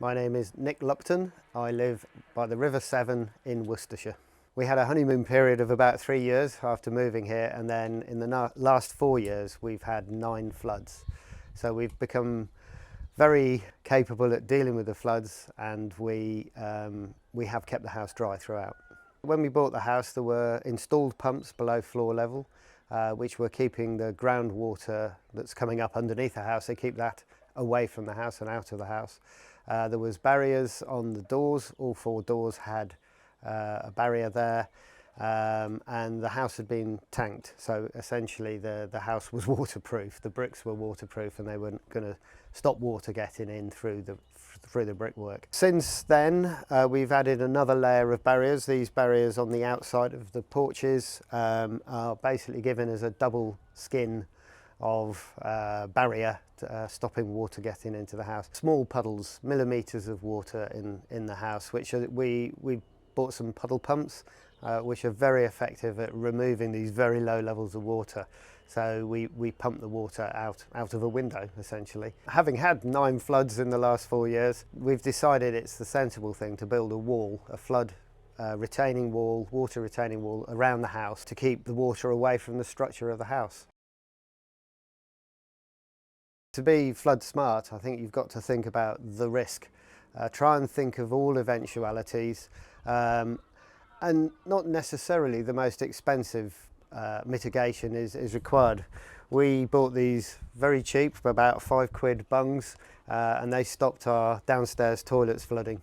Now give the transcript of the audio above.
My name is Nick Lupton. I live by the River Severn in Worcestershire. We had a honeymoon period of about 3 years after moving here, and then in the last 4 years we've had 9 floods. So we've become very capable at dealing with the floods, and we have kept the house dry throughout. When we bought the house, there were installed pumps below floor level, which were keeping the groundwater that's coming up underneath the house. They keep that away from the house and out of the house. There was barriers on the doors. All 4 doors had a barrier there, and the house had been tanked. So essentially the house was waterproof. The bricks were waterproof, and they weren't going to stop water getting in through the brickwork. Since then, we've added another layer of barriers. These barriers on the outside of the porches are basically given as a double skin of barrier stopping water getting into the house. Small puddles, millimetres of water in the house, which we bought some puddle pumps, which are very effective at removing these very low levels of water. So we pump the water out of a window, essentially. Having had 9 floods in the last 4 years, we've decided it's the sensible thing to build a wall, a flood retaining wall, water retaining wall around the house to keep the water away from the structure of the house. To be flood smart, I think you've got to think about the risk. Try and think of all eventualities, and not necessarily the most expensive mitigation is required. We bought these very cheap, for about £5 bungs, and they stopped our downstairs toilets flooding.